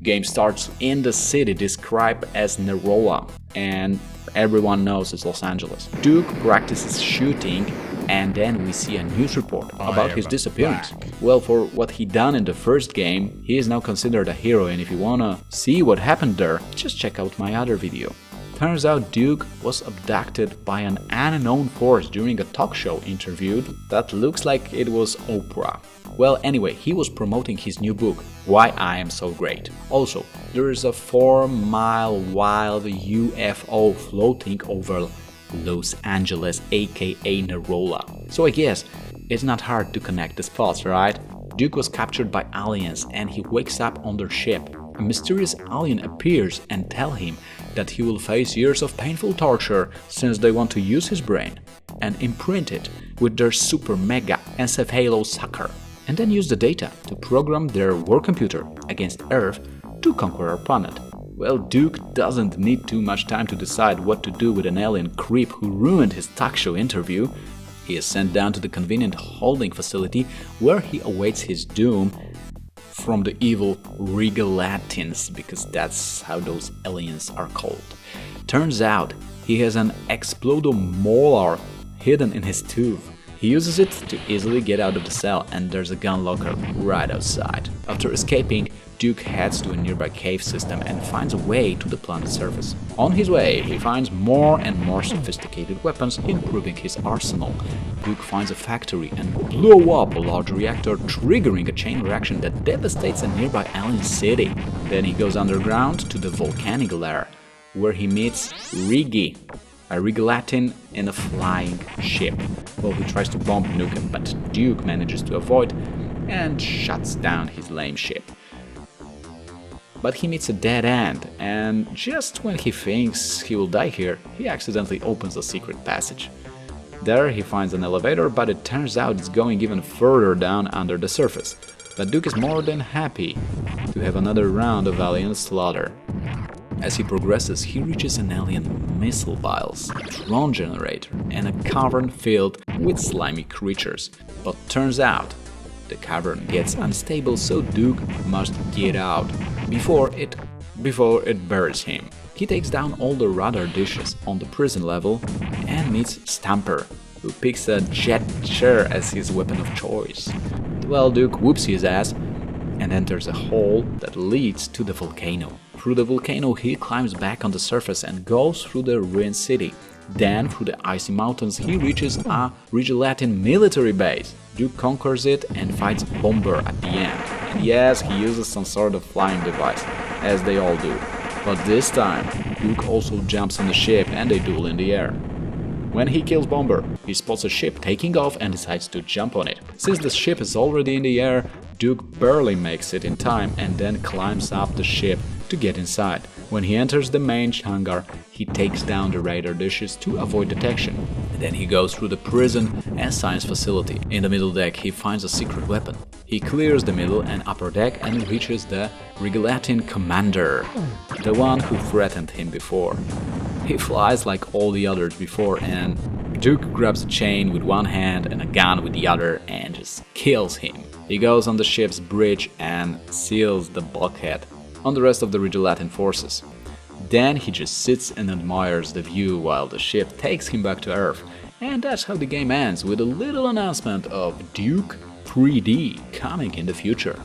Game starts in the city described as Nerola, and everyone knows it's Los Angeles. Duke practices shooting, and then we see a news report about his disappearance. Well, for what he done in the first game, he is now considered a hero, and if you wanna see what happened there, just check out my other video. Turns out Duke was abducted by an unknown force during a talk show interview that looks like it was Oprah. Well, anyway, he was promoting his new book, Why I Am So Great. Also, there is a 4-mile wild UFO floating over Los Angeles, aka Nerola. So I guess it's not hard to connect the spots, right? Duke was captured by aliens and he wakes up on their ship. A mysterious alien appears and tells him that he will face years of painful torture since they want to use his brain and imprint it with their super mega encephalosaccer, and then use the data to program their war computer against Earth to conquer our planet. Well, Duke doesn't need too much time to decide what to do with an alien creep who ruined his talk show interview. He is sent down to the convenient holding facility where he awaits his doom from the evil Rigelatins, because that's how those aliens are called. Turns out he has an explodomolar hidden in his tooth. He uses it to easily get out of the cell, and there's a gun locker right outside. After escaping, Duke heads to a nearby cave system and finds a way to the planet's surface. On his way, he finds more and more sophisticated weapons, improving his arsenal. Duke finds a factory and blows up a large reactor, triggering a chain reaction that devastates a nearby alien city. Then he goes underground to the volcanic lair, where he meets Rigi, a Rigelatin in a flying ship. Well, he tries to bomb Nukem, but Duke manages to avoid and shuts down his lame ship. But he meets a dead end, and just when he thinks he will die here, he accidentally opens a secret passage. There he finds an elevator, but it turns out it's going even further down under the surface. But Duke is more than happy to have another round of alien slaughter. As he progresses, he reaches an alien missile vials, a drone generator, and a cavern filled with slimy creatures. But turns out, the cavern gets unstable, so Duke must get out before it buries him. He takes down all the radar dishes on the prison level and meets Stamper, who picks a jet chair as his weapon of choice. Well, Duke whoops his ass and enters a hole that leads to the volcano. Through the volcano, he climbs back on the surface and goes through the ruined city. Then, through the icy mountains, he reaches a Rigelatin military base. Duke conquers it and fights Bomber at the end. And yes, he uses some sort of flying device, as they all do. But this time, Duke also jumps on the ship and they duel in the air. When he kills Bomber, he spots a ship taking off and decides to jump on it. Since the ship is already in the air, Duke barely makes it in time and then climbs up the ship to get inside. When he enters the main hangar, he takes down the radar dishes to avoid detection. Then he goes through the prison and science facility. In the middle deck, he finds a secret weapon. He clears the middle and upper deck and reaches the Rigelatin commander, the one who threatened him before. He flies like all the others before, and Duke grabs a chain with one hand and a gun with the other and just kills him. He goes on the ship's bridge and seals the bulkhead on the rest of the Rigelatin forces. Then he just sits and admires the view while the ship takes him back to Earth. And that's how the game ends, with a little announcement of Duke 3D coming in the future.